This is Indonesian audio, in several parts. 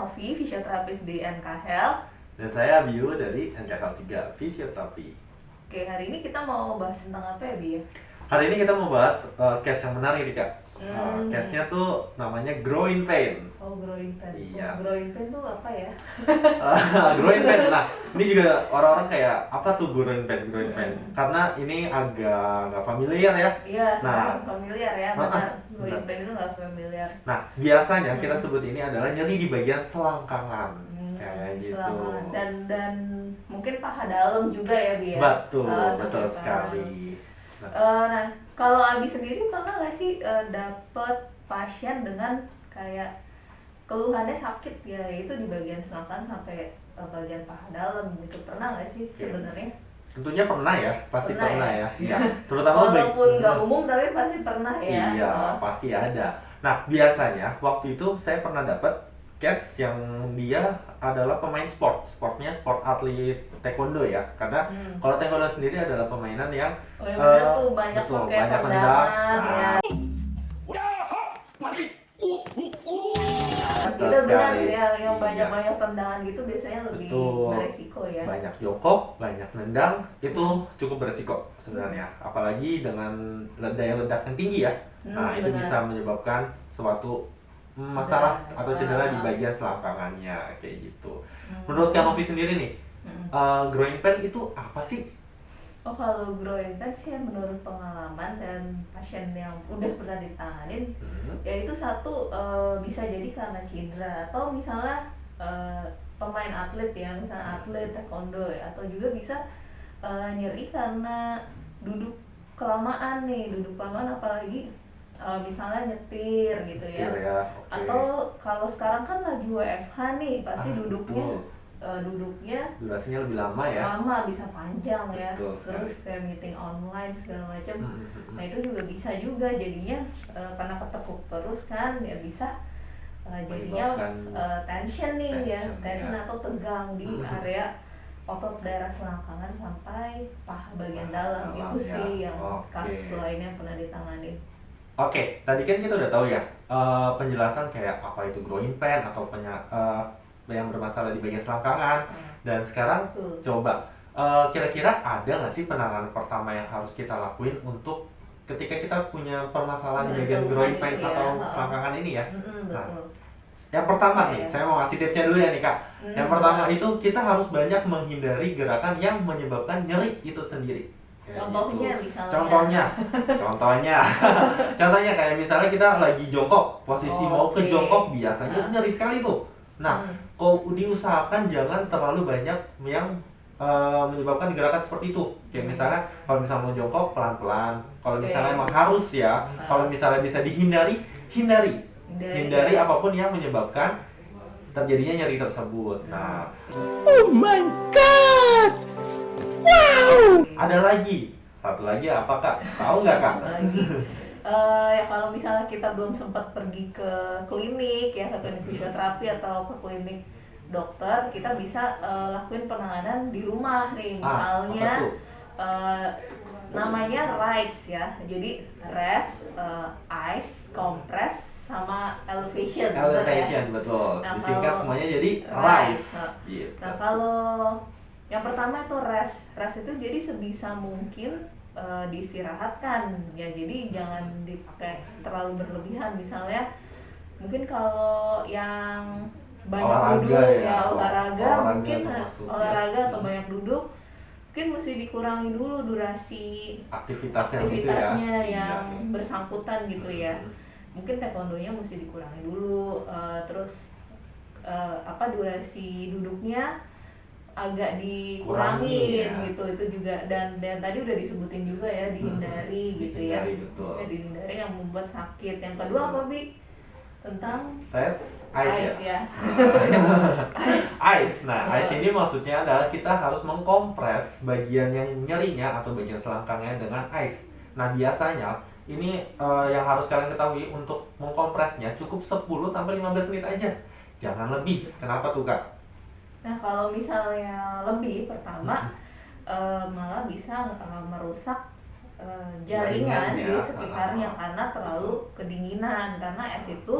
Novi, fisioterapis di NK Health. Dan saya Biu dari NK Health 3 Fisioterapi. Oke, hari ini kita mau bahas tentang apa ya, Bi? Hari ini kita mau bahas case yang menarik nih Kak. Case-nya tuh namanya growing pain. Oh, growing pain. Iya. Growing pain tuh apa ya? Growing pain. Nah, ini juga orang-orang kayak apa tuh growing pain? Growing pain. Karena ini agak nggak familiar ya. Iya, sebenarnya Nah, familiar ya, benar. Growing pain itu nggak familiar. Nah, biasanya kita sebut ini adalah nyeri di bagian selangkangan. Kayak gitu. Selama dan mungkin paha dalam juga ya, Bi ya. Betul, Sampai betul paha. sekali. Nah, kalau Abi sendiri pernah nggak sih dapet pasien dengan kayak keluhannya sakit ya, itu di bagian selangkangan sampai bagian paha dalam gitu, pernah nggak sih sebenarnya? Tentunya pernah ya, pasti pernah ya. Iya, terutama walaupun nggak umum tapi pasti pernah ya. Iya, pasti ada. Nah, biasanya waktu itu saya pernah dapat case yang dia adalah pemain sportnya sport atlet taekwondo ya. Karena kalau taekwondo sendiri adalah permainan yang benar tuh banyak betul, pakai banyak tendangan ya. Itu benar ya, yang banyak tendangan gitu biasanya lebih beresiko ya. Banyak jongkok, banyak nendang, itu cukup beresiko sebenarnya. Apalagi dengan daya ledak yang tinggi ya. Nah, itu bisa menyebabkan suatu masalah atau cedera di bagian selangkangannya kayak gitu. Menurut Kak Novi sendiri nih, growing pain itu apa sih? Oh, kalau growing pain sih menurut pengalaman dan pasien yang udah pernah ditanganin, yaitu satu bisa jadi karena cedera atau misalnya pemain atlet ya, misalnya atlet taekwondo ya, atau juga bisa nyeri karena duduk kelamaan apalagi misalnya nyetir gitu ya. Okay. Atau kalau sekarang kan lagi WFH nih, pasti duduknya durasinya lebih lama ya. Lama, bisa panjang ya. Betul, terus kayak meeting online segala macam. Nah, itu juga bisa juga jadinya karena ketekuk terus kan ya, bisa jadinya tension atau tegang di area otot daerah selangkangan sampai paha bagian dalam itu ya. sih yang kasus lainnya yang pernah ditangani. Oke, tadi kan kita udah tahu ya penjelasan kayak apa itu growing pain atau yang bermasalah di bagian selangkangan. Dan sekarang coba kira-kira ada nggak sih penanganan pertama yang harus kita lakuin untuk ketika kita punya permasalahan di bagian growing pain atau selangkangan ini ya? Nah, yang pertama nih, saya mau ngasih tipsnya dulu ya nih Kak. Yang pertama itu kita harus banyak menghindari gerakan yang menyebabkan nyeri itu sendiri. Contohnya misalnya. Contohnya kayak misalnya kita lagi jongkok, posisi mau ke jongkok biasanya nyeri sekali tuh. Nah, kok diusahakan jangan terlalu banyak yang menyebabkan gerakan seperti itu. Kayak misalnya kalau misalnya mau jongkok pelan-pelan. Kalau misalnya emang harus ya, kalau misalnya bisa dihindari, hindari apapun yang menyebabkan terjadinya nyeri tersebut. Nah, oh my god. Wow. Ada satu lagi apa Kak? Tahu nggak Kak? Ya kalau misalnya kita belum sempat pergi ke klinik ya, ke klinik fisioterapi atau ke klinik dokter, kita bisa lakuin penanganan di rumah nih. Misalnya namanya RICE ya. Jadi rest, ice, compress, sama elevation. Betul. Nah, disingkat semuanya jadi RICE. Gitu. Nah, kalau yang pertama itu rest itu jadi sebisa mungkin diistirahatkan ya, jadi jangan dipakai terlalu berlebihan. Misalnya mungkin kalau yang banyak duduk ya, olahraga atau banyak duduk, mungkin mesti dikurangi dulu durasi aktivitasnya yang bersangkutan gitu ya. Mungkin taekwondonya mesti dikurangi dulu, terus durasi duduknya agak dikurangin gitu. Itu juga dan tadi udah disebutin juga ya, dihindari gitu ya. Dihindari yang membuat sakit. Yang kedua apa, Bi? Tentang tes ice ya. Ice. Nah, ice ini maksudnya adalah kita harus mengkompres bagian yang nyerinya atau bagian selangkangnya dengan ice. Nah, biasanya ini yang harus kalian ketahui, untuk mengkompresnya cukup 10-15 menit aja. Jangan lebih. Kenapa tuh Kak? Nah, kalau misalnya lebih, pertama malah bisa merusak jaringan di sekitarnya karena terlalu kedinginan. Karena es itu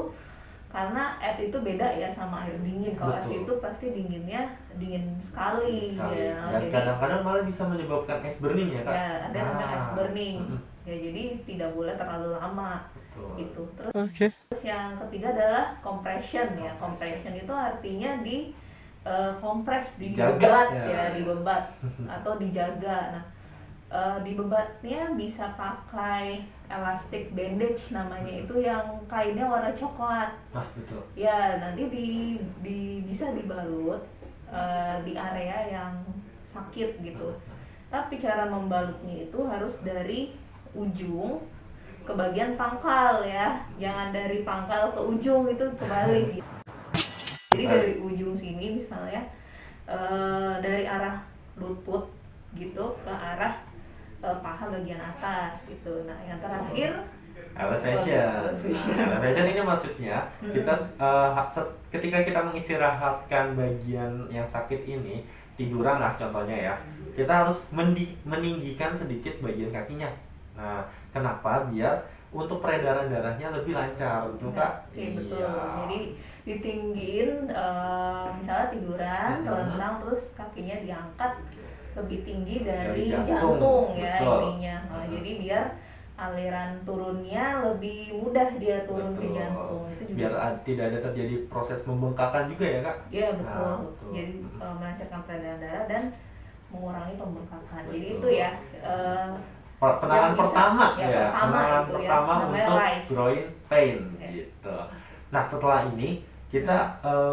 karena es itu beda ya sama air dingin. Kalau es Betul. itu pasti dinginnya dingin sekali, ya. Dan Jadi kadang-kadang malah bisa menyebabkan es burning ya kak. ya ada yang namanya es burning. Mm-mm. Ya jadi tidak boleh terlalu lama Betul. gitu. Terus Okay. yang ketiga adalah compression ya. Compression itu artinya di kompres, Dijaga, dibebat ya. ya, dibebat atau dijaga. Nah, dibebatnya bisa pakai elastic bandage namanya, itu yang kainnya warna coklat. Ah betul. Ya, nanti bisa dibalut di area yang sakit gitu. Tapi cara membalutnya itu harus dari ujung ke bagian pangkal ya, jangan dari pangkal ke ujung, itu kebalik. Jadi dari ujung sini misalnya dari arah lutut gitu ke arah paha bagian atas gitu. Nah yang terakhir Elevation. Elevation ini maksudnya kita ketika kita mengistirahatkan bagian yang sakit ini, tiduran lah contohnya ya, kita harus meninggikan sedikit bagian kakinya. Nah, kenapa? Biar untuk peredaran darahnya lebih lancar, betul kak? Iya betul. Jadi ditinggiin, misalnya tiduran, telentang, terus kakinya diangkat lebih tinggi dari jantung ya ininya. Nah, jadi biar aliran turunnya lebih mudah, dia turun ke jantung. Itu juga biar tidak ada terjadi proses membengkakan juga ya kak? Iya betul. Nah, betul. Jadi melancarkan peredaran darah dan mengurangi pembengkakan. Betul. Jadi itu ya penanganan pertama ya, penanganan itu pertama ya, untuk rise. groin pain Ya. gitu. Nah setelah ini kita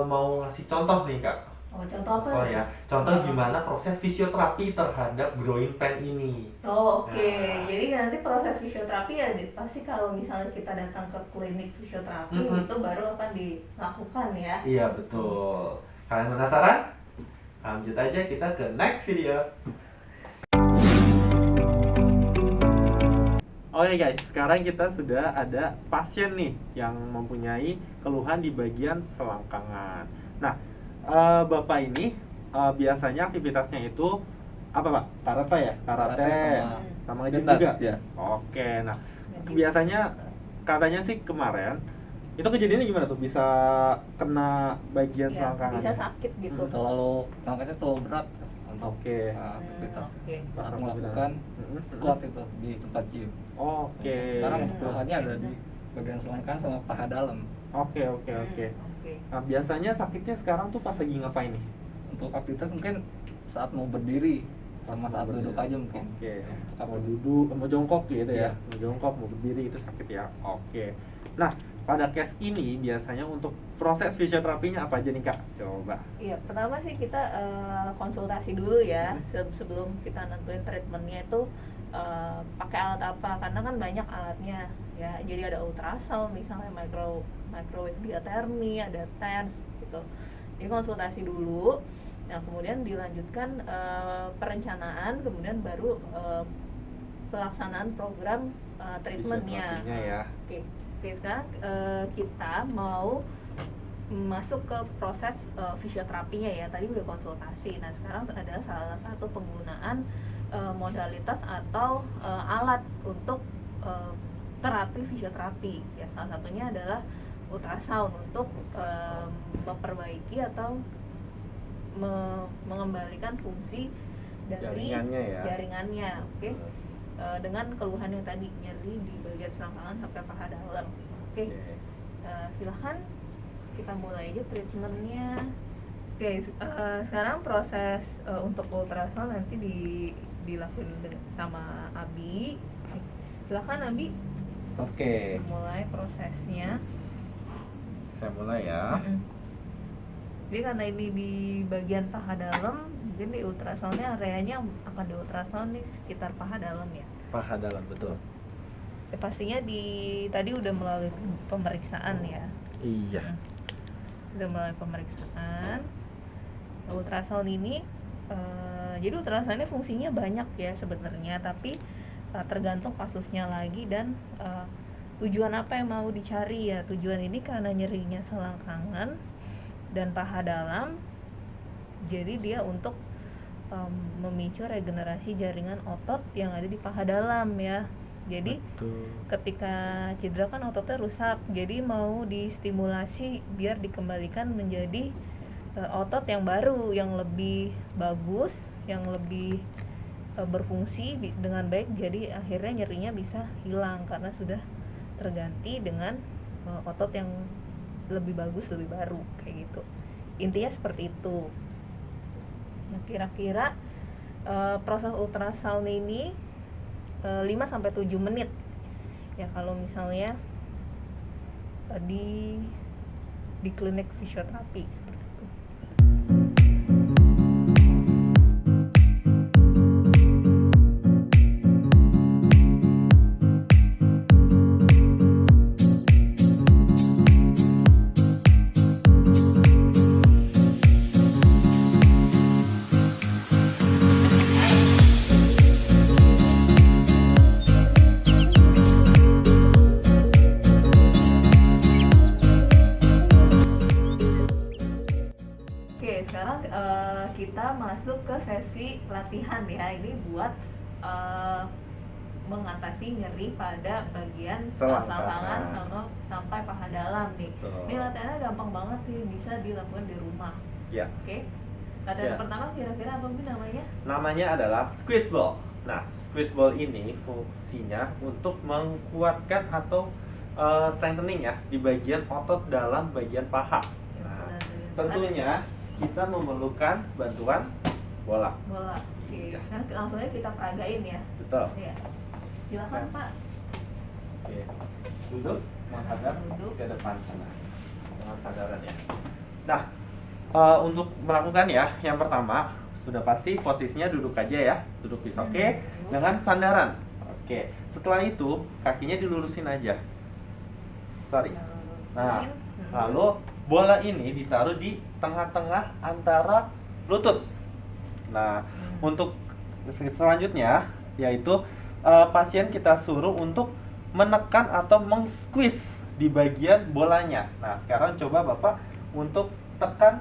mau ngasih contoh nih kak. Oh, contoh apa? Oh ya, contoh gimana proses fisioterapi terhadap groin pain ini. Oh oke. Nah. Jadi nanti proses fisioterapi ya pasti kalau misalnya kita datang ke klinik fisioterapi itu baru akan dilakukan ya. Iya betul. Kalian penasaran? Lanjut aja kita ke next video. Oke guys, sekarang kita sudah ada pasien nih yang mempunyai keluhan di bagian selangkangan. Nah, bapak ini biasanya aktivitasnya itu apa pak? Karate ya? Karate sama nge-gym juga? Ya. Oke, nah biasanya katanya sih kemarin itu kejadiannya gimana tuh? Bisa kena bagian Ya, selangkangan? bisa sakit gitu. Terlalu angkatnya terlalu berat untuk Oke. aktivitas Oke. saat melakukan squat itu di tempat gym. Oke. Sekarang untuk keluhannya ada di bagian selangkangan sama paha dalam. Oke. Oke. Nah, biasanya sakitnya sekarang tuh pas lagi ngapain nih? Untuk aktivitas mungkin saat mau berdiri sama Pas saat mau duduk berdiri. aja mungkin. Oke. Apa Mau duduk, mau jongkok gitu ya? Iya. Mau jongkok, mau berdiri itu sakit ya? Oke. Nah, pada case ini biasanya untuk proses fisioterapinya apa aja nih kak? Coba. Iya, pertama sih kita konsultasi dulu ya sebelum kita nentuin treatmentnya itu pakai alat apa, karena kan banyak alatnya ya. Jadi ada ultrasound misalnya, microwave diathermy, ada TENS gitu. Jadi konsultasi dulu. Nah kemudian dilanjutkan perencanaan, kemudian baru pelaksanaan program treatmentnya. Fisioterapinya ya. Oke, sekarang kita mau masuk ke proses fisioterapinya ya. Tadi udah konsultasi. Nah sekarang adalah salah satu penggunaan modalitas atau alat untuk terapi fisioterapi ya. Salah satunya adalah ultrasound untuk memperbaiki atau mengembalikan fungsi dari jaringannya. Oke. Dengan keluhan yang tadi, nyeri di bagian selangkangan sampai paha dalam. Oke. Silahkan kita mulai aja treatmentnya. Oke, sekarang proses untuk ultrasound nanti dilakukan sama Abi. Silahkan Abi. Oke. Mulai prosesnya. Saya mulai ya. Jadi karena ini di bagian paha dalam, mungkin di ultrasoundnya areanya akan di ultrasound nih sekitar paha dalam ya. Paha dalam betul. Ya pastinya tadi udah melalui pemeriksaan ya. Iya. Udah melalui pemeriksaan. Ultrasound ini, jadi ultrasoundnya fungsinya banyak ya sebenarnya, tapi tergantung kasusnya lagi dan tujuan apa yang mau dicari ya. Tujuan ini karena nyerinya selangkangan dan paha dalam, jadi dia untuk memicu regenerasi jaringan otot yang ada di paha dalam ya. Jadi Betul. ketika cedera kan ototnya rusak, jadi mau distimulasi biar dikembalikan menjadi otot yang baru, yang lebih bagus, yang lebih berfungsi dengan baik. Jadi akhirnya nyerinya bisa hilang karena sudah terganti dengan otot yang lebih bagus, lebih baru kayak gitu. Intinya seperti itu. Nah, kira-kira proses ultrasound ini 5-7 menit ya kalau misalnya di klinik fisioterapi seperti itu. Oke, sekarang kita masuk ke sesi latihan ya. Ini buat mengatasi nyeri pada bagian selangkangan sama sampai paha dalam nih. Betul. Ini latihannya gampang banget sih, bisa dilakukan di rumah. Ya. Oke. Latihan Ya. pertama kira-kira apa sih namanya? Namanya adalah squeeze ball. Nah, squeeze ball ini fungsinya untuk menguatkan atau strengthening ya di bagian otot dalam bagian paha. Nah, tentunya kita memerlukan bantuan bola. Bola. Oke. Iya. Sekarang langsung aja kita peragain ya. Betul. Ya. Silakan Ya. Pak. Oke. Duduk menghadap Duduk. ke depan sana. Dengan sadaran ya. Nah, untuk melakukan ya, yang pertama sudah pasti posisinya duduk aja ya, duduk is oke, dengan sandaran. Oke. Setelah itu kakinya dilurusin aja. Sorry. Nah, lalu bola ini ditaruh di tengah-tengah antara lutut. Nah, untuk selanjutnya yaitu pasien kita suruh untuk menekan atau meng-squeeze di bagian bolanya. Nah, sekarang coba Bapak untuk tekan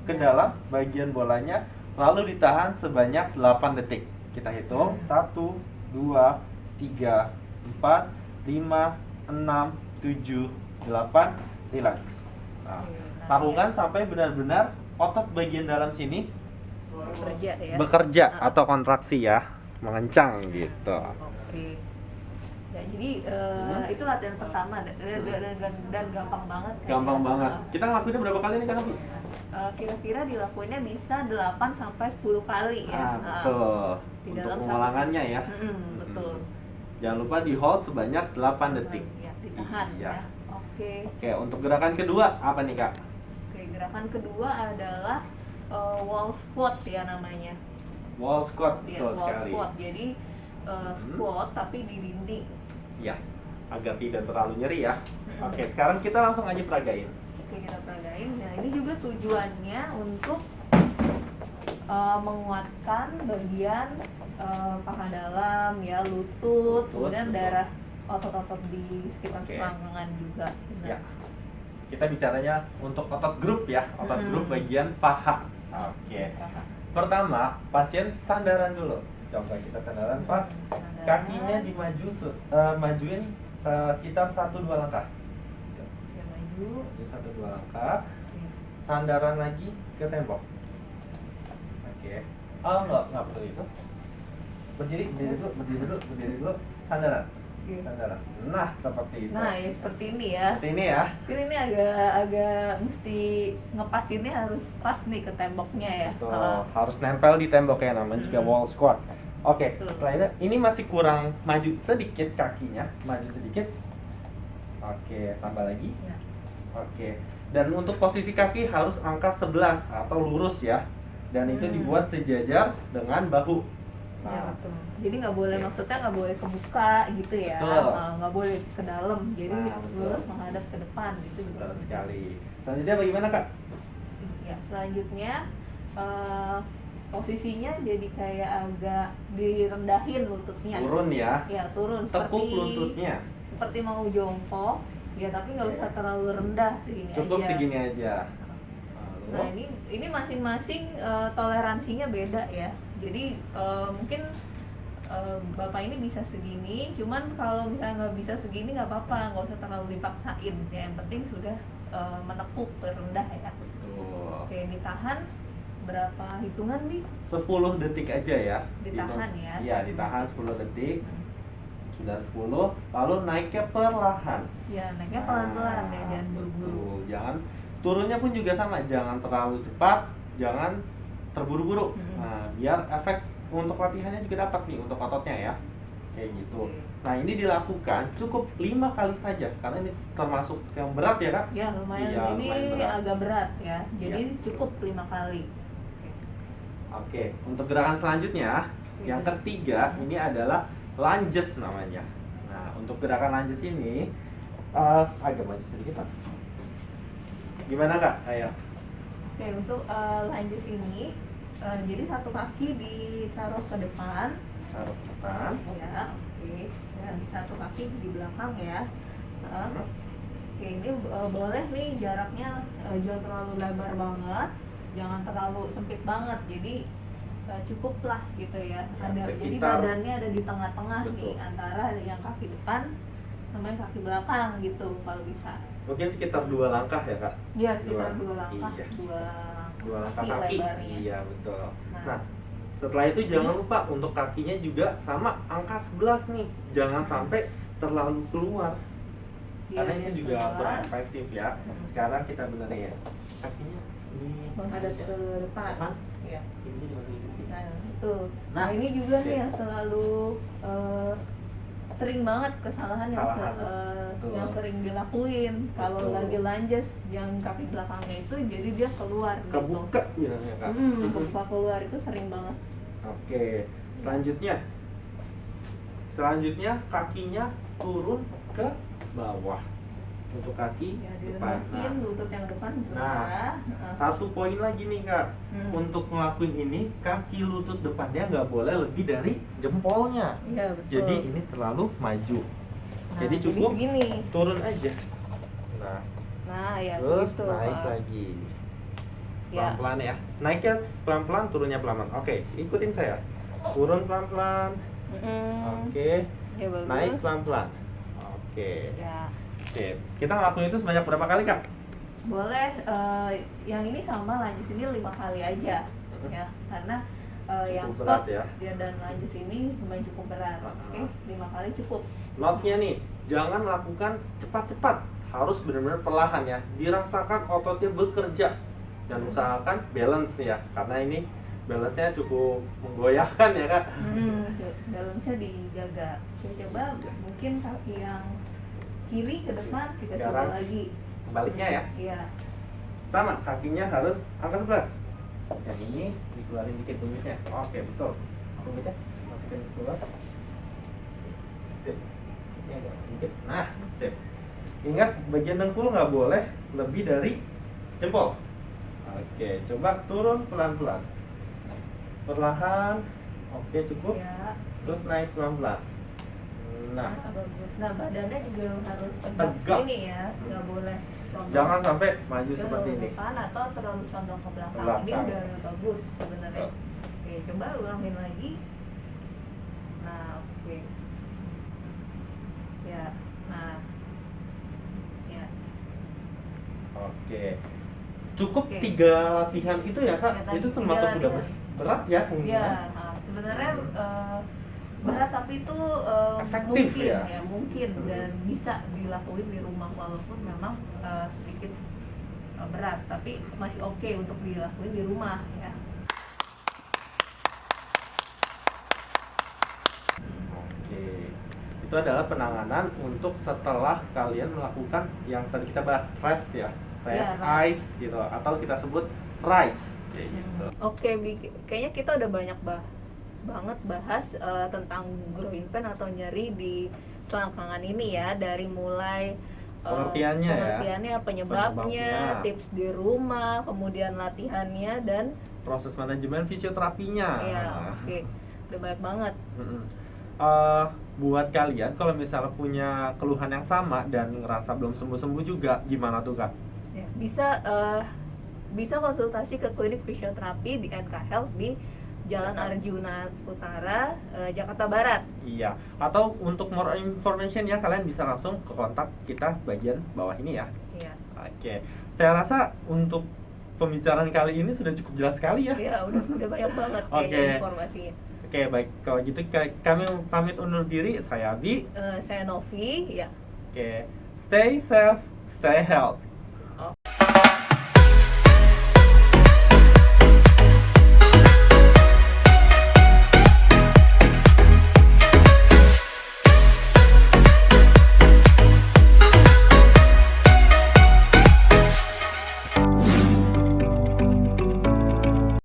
ke dalam bagian bolanya lalu ditahan sebanyak 8 detik. Kita hitung 1 2 3 4 5 6 7 8, relax. Nah, lakukan sampai benar-benar otot bagian dalam sini bekerja ya. bekerja atau kontraksi ya, mengencang gitu. Oke. Ya, jadi itu latihan pertama dan gampang banget kan. Gampang ya. banget. Kita ngelakuinnya berapa kali nih Kak Novi? Kira-kira dilakuinnya bisa 8-10 kali ya. Betul. Di Untuk dalam pengulangannya ya. Betul. Jangan lupa di hold sebanyak 8 detik. Ya, ditahan Iya. ya. Oke. Oke, untuk gerakan kedua apa nih Kak? Oke, gerakan kedua adalah wall squat ya namanya. Wall squat, Ya, betul wall sekali. squat. Jadi squat tapi di dinding. Ya, agar tidak terlalu nyeri ya. Oke, sekarang kita langsung aja peragain. Oke, kita peragain. Nah, ini juga tujuannya untuk menguatkan bagian paha dalam ya, lutut, kemudian betul. darah otot-otot di sekitar Oke. selangkangan juga. Ya. Kita bicaranya untuk otot grup ya, otot grup bagian paha. Oke. Paha. Pertama, pasien sandaran dulu. Coba kita sandaran, Pak. Sandaran. Kakinya majuin sekitar 1-2 langkah. Ya, maju. Maju 1-2 langkah. Oke. Sandaran lagi ke tembok. Oke. Oh, enggak perlu itu. Berdiri dulu, sandaran. Oke. Sandaran. Nah, seperti itu. Nah, ya seperti ini ya. Seperti ini ya. Mungkin ini agak mesti ngepasinnya harus pas nih ke temboknya ya. Tuh, harus nempel di tembok ya, namanya juga wall squat. Oke, Betul. setelah ini masih kurang maju sedikit kakinya, maju sedikit. Oke, tambah lagi. Ya. Oke. Dan untuk posisi kaki harus angka 11 atau lurus ya. Dan itu dibuat sejajar dengan bahu. Ya, Nah, betul. Jadi nggak boleh, Oke. maksudnya nggak boleh kebuka gitu ya. Betul. Nggak boleh ke dalam. Jadi Nah, betul. lurus menghadap ke depan gitu. betul sekali. Selanjutnya bagaimana, Kak? Ya, selanjutnya posisinya jadi kayak agak direndahin lututnya. Turun ya. Ya, turun Tekuk lututnya. seperti mau jongkok. Ya, tapi nggak usah terlalu rendah, segini Cukup aja. segini aja. Nah, ini masing-masing toleransinya beda ya. Jadi mungkin bapak ini bisa segini, cuman kalau misalnya nggak bisa segini nggak apa-apa, nggak usah terlalu dipaksain ya, yang penting sudah menekuk rendah ya. Tuh. Oke, ditahan berapa hitungan nih? 10 detik aja ya. Ditahan ya. Iya, ditahan 10 detik. Sudah 10, lalu naiknya perlahan. Ya, naiknya pelan-pelan ya, jangan buru-buru. Betul. Jangan turunnya pun juga sama, jangan terlalu cepat, jangan terburu-buru. Nah, biar efek untuk latihannya juga dapat nih untuk ototnya ya. Kayak gitu. Nah, ini dilakukan cukup 5 kali saja karena ini termasuk yang berat ya, Kak? Ya, lumayan. Iya, Ini lumayan berat. agak berat ya. Jadi Iya. cukup 5 kali. Oke, untuk gerakan selanjutnya yang ketiga ini adalah lunges namanya. Nah, untuk gerakan lunges ini agak maju sedikit, Pak. Gimana, Kak? Ayo. Oke, untuk lunges ini jadi satu kaki ditaruh ke depan. Taruh ke depan. Ya, oke. Dan satu kaki di belakang ya. Oke, ini boleh nih jaraknya jangan terlalu lebar banget, jangan terlalu sempit banget. Jadi cukup lah gitu ya. Ya, Jadi sekitar- badannya ada di tengah-tengah nih Betul. antara yang kaki depan sama yang kaki belakang gitu kalau bisa. Mungkin sekitar 2 langkah ya, Kak? Ya, sekitar Dua. 2 langkah, Iya. 2 langkah kaki. lebarnya. Iya, betul. Nah. Nah, setelah itu jangan lupa untuk kakinya juga sama angka 11 nih. Jangan sampai terlalu keluar. Iya, Karena dia itu juga keluar. kurang efektif ya. Sekarang kita benerin kakinya ini Menghadap ke depan. Depan. Iya. ini dimasukin dikit. Nah, itu. Nah, Nah, ini juga sip. nih yang selalu sering banget kesalahan Kesalahan. Betul. yang sering dilakuin kalau Betul. lagi lunges yang kaki belakangnya itu jadi dia keluar Kebuka bilangnya, Kak. gitu. Kebuka keluar itu sering banget. Oke, selanjutnya kakinya turun ke bawah untuk kaki Ya, depan. direndahin lutut yang depan Nah, rendah. satu poin lagi nih, Kak. Untuk ngelakuin ini kaki lutut depannya nggak boleh lebih dari jempolnya. Iya, betul. Jadi ini terlalu maju. Nah, jadi cukup segini. turun aja. Nah, Nah, ya terus segitu. naik lagi. Ya. Pelan-pelan ya. Naiknya pelan-pelan, turunnya pelan-pelan. Oke, ikutin saya. Turun pelan-pelan. Oke. Ya, bagus. Naik pelan-pelan. Oke. Ya. Oke. Kita ngelakuin itu sebanyak berapa kali, Kak? Boleh, yang ini sama lunges ini 5 kali aja ya, karena yang Cukup squat berat ya. dan lunges ini lumayan cukup berat. Oke, 5 kali cukup. Note-nya nih, jangan lakukan cepat-cepat. Harus benar-benar perlahan ya. Dirasakan ototnya bekerja. Dan usahakan balance ya. Karena ini balance-nya cukup menggoyahkan ya, Kak. Balance-nya dijaga. Oke, coba Iya. mungkin kaki yang kiri ke depan kita Sekarang coba lagi. Sebaliknya ya. Iya. Sama, kakinya harus angka 11. Yang ini dikeluarin dikit tumitnya. Oke, betul. Tumitnya masukin keluar. Sip. Ini agak sedikit. Nah, sip. Ingat, bagian dengkul nggak boleh lebih dari jempol. Oke, coba turun pelan-pelan. Perlahan. Oke, cukup. Ya. Terus naik pelan-pelan. Nah, Bagus. Nah, badannya juga harus tegak Tegak. sini ya, nggak boleh condong jangan sampai maju ke seperti ini. depan atau terlalu condong ke belakang. Ke belakang. Ini udah bagus sebenarnya. Betul. Oke, coba ulangin lagi. Nah, oke. Ya, nah, ya. Oke. Cukup Oke. 3 latihan itu ya, Kak? Ya, tadi Itu 3 termasuk udah latihan. berat ya? Ya, nah, sebenarnya berat tapi itu Efektif mungkin ya? mungkin dan bisa dilakuin di rumah walaupun memang sedikit berat, tapi masih oke untuk dilakuin di rumah ya. Oke. Itu adalah penanganan untuk setelah kalian melakukan yang tadi kita bahas rest ya. Rest, Ya, ice gitu atau kita sebut rise kayak gitu. Oke, kayaknya kita udah banyak banget bahas tentang groin pain atau nyeri di selangkangan ini ya, dari mulai Pengertiannya ya. penyebabnya, Penyebabnya. tips di rumah, kemudian latihannya dan Proses manajemen fisioterapinya. ya oke, udah banyak banget. Mm-mm. Buat kalian kalau misalnya punya keluhan yang sama dan ngerasa belum sembuh-sembuh juga, gimana tuh, Kak? Ya, bisa konsultasi ke klinik fisioterapi di NK Health di Jalan Arjuna Utara, Jakarta Barat. Iya. Atau untuk more information ya, kalian bisa langsung ke kontak kita bagian bawah ini ya. Iya. Oke. Saya rasa untuk pembicaraan kali ini sudah cukup jelas sekali ya. Iya, udah banyak banget Oke. kayaknya informasinya. Oke, baik. Kalau gitu kami pamit undur diri. Saya Abi. Saya Novi, ya. Oke. Stay safe, stay healthy.